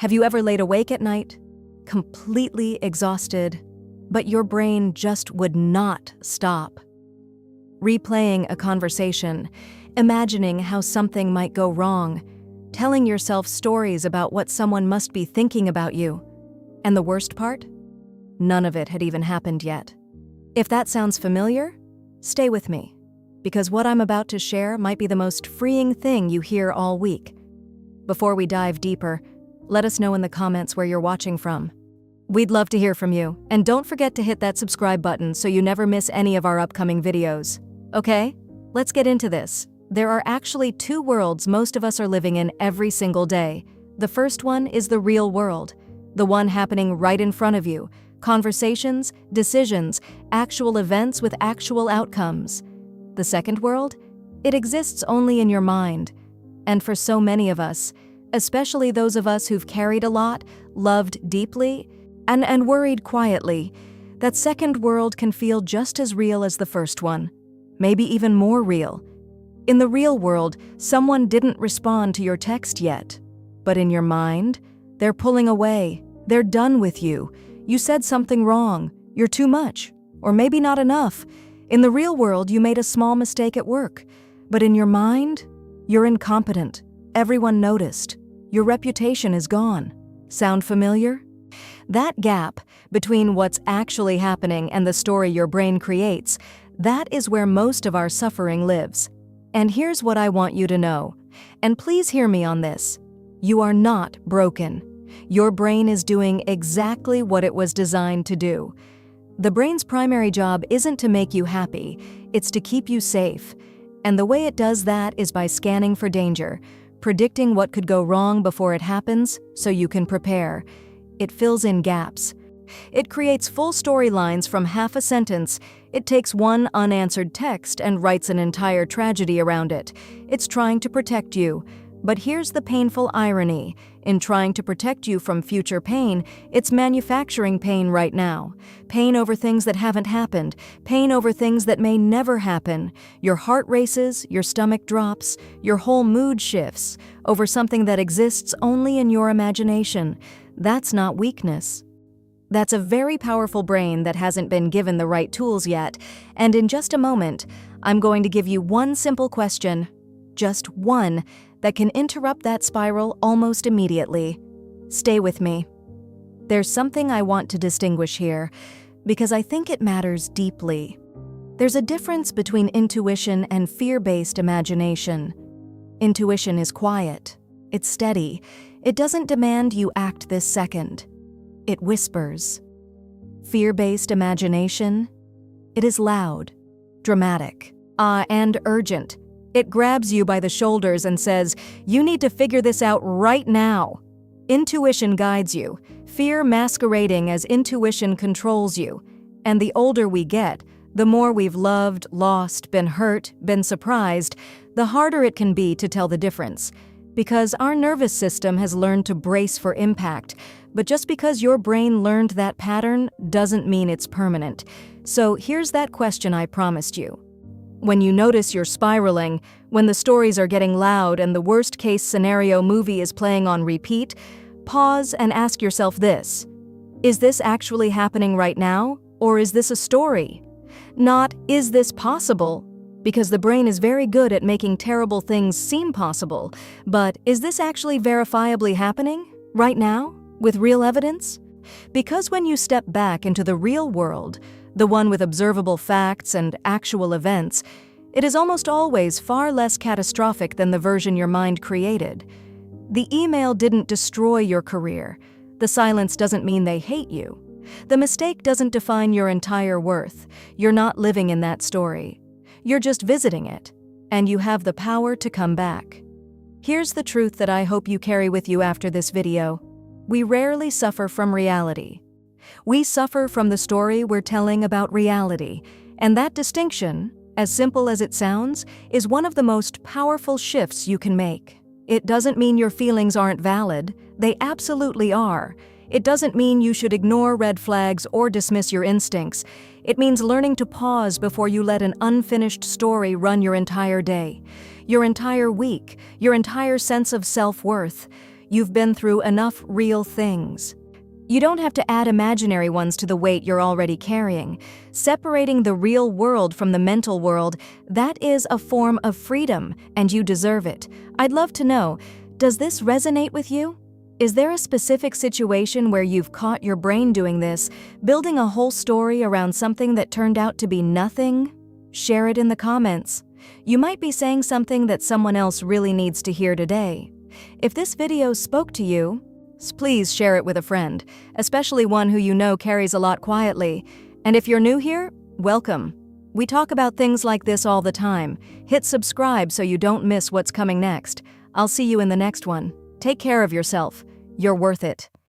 Have you ever laid awake at night, completely exhausted, but your brain just would not stop? Replaying a conversation, imagining how something might go wrong, telling yourself stories about what someone must be thinking about you. And the worst part? None of it had even happened yet. If that sounds familiar, stay with me, because what I'm about to share might be the most freeing thing you hear all week. Before we dive deeper, let us know in the comments where you're watching from. We'd love to hear from you, and don't forget to hit that subscribe button so you never miss any of our upcoming videos. Okay, let's get into this. There are actually two worlds most of us are living in every single day. The first one is the real world, the one happening right in front of you. Conversations, decisions, actual events with actual outcomes. The second world? It exists only in your mind. And for so many of us, especially those of us who've carried a lot, loved deeply, and worried quietly, that second world can feel just as real as the first one, maybe even more real. In the real world, someone didn't respond to your text yet, but in your mind, they're pulling away, they're done with you. You said something wrong, you're too much, or maybe not enough. In the real world, you made a small mistake at work, but in your mind, you're incompetent. Everyone noticed. Your reputation is gone. Sound familiar? That gap between what's actually happening and the story your brain creates, that is where most of our suffering lives. And here's what I want you to know, and please hear me on this. You are not broken. Your brain is doing exactly what it was designed to do. The brain's primary job isn't to make you happy, it's to keep you safe. And the way it does that is by scanning for danger, predicting what could go wrong before it happens so you can prepare. It fills in gaps. It creates full storylines from half a sentence. It takes one unanswered text and writes an entire tragedy around it. It's trying to protect you. But here's the painful irony. In trying to protect you from future pain, it's manufacturing pain right now. Pain over things that haven't happened. Pain over things that may never happen. Your heart races, your stomach drops, your whole mood shifts over something that exists only in your imagination. That's not weakness. That's a very powerful brain that hasn't been given the right tools yet. And in just a moment, I'm going to give you one simple question, just one, that can interrupt that spiral almost immediately. Stay with me. There's something I want to distinguish here, because I think it matters deeply. There's a difference between intuition and fear-based imagination. Intuition is quiet. It's steady. It doesn't demand you act this second. It whispers. Fear-based imagination? It is loud, dramatic, and urgent. It grabs you by the shoulders and says, you need to figure this out right now. Intuition guides you, fear masquerading as intuition controls you. And the older we get, the more we've loved, lost, been hurt, been surprised, the harder it can be to tell the difference. Because our nervous system has learned to brace for impact, but just because your brain learned that pattern doesn't mean it's permanent. So here's that question I promised you. When you notice you're spiraling, when the stories are getting loud and the worst-case scenario movie is playing on repeat, pause and ask yourself this. Is this actually happening right now, or is this a story? Not, is this possible? Because the brain is very good at making terrible things seem possible, but is this actually verifiably happening, right now, with real evidence? Because when you step back into the real world, the one with observable facts and actual events, it is almost always far less catastrophic than the version your mind created. The email didn't destroy your career. The silence doesn't mean they hate you. The mistake doesn't define your entire worth. You're not living in that story. You're just visiting it, and you have the power to come back. Here's the truth that I hope you carry with you after this video. We rarely suffer from reality. We suffer from the story we're telling about reality, and that distinction, as simple as it sounds, is one of the most powerful shifts you can make. It doesn't mean your feelings aren't valid. They absolutely are. It doesn't mean you should ignore red flags or dismiss your instincts. It means learning to pause before you let an unfinished story run your entire day, your entire week, your entire sense of self-worth. You've been through enough real things. You don't have to add imaginary ones to the weight you're already carrying. Separating the real world from the mental world, that is a form of freedom, and you deserve it. I'd love to know, does this resonate with you? Is there a specific situation where you've caught your brain doing this, building a whole story around something that turned out to be nothing? Share it in the comments. You might be saying something that someone else really needs to hear today. If this video spoke to you, please share it with a friend, especially one who you know carries a lot quietly. And if you're new here, welcome. We talk about things like this all the time. Hit subscribe so you don't miss what's coming next. I'll see you in the next one. Take care of yourself. You're worth it.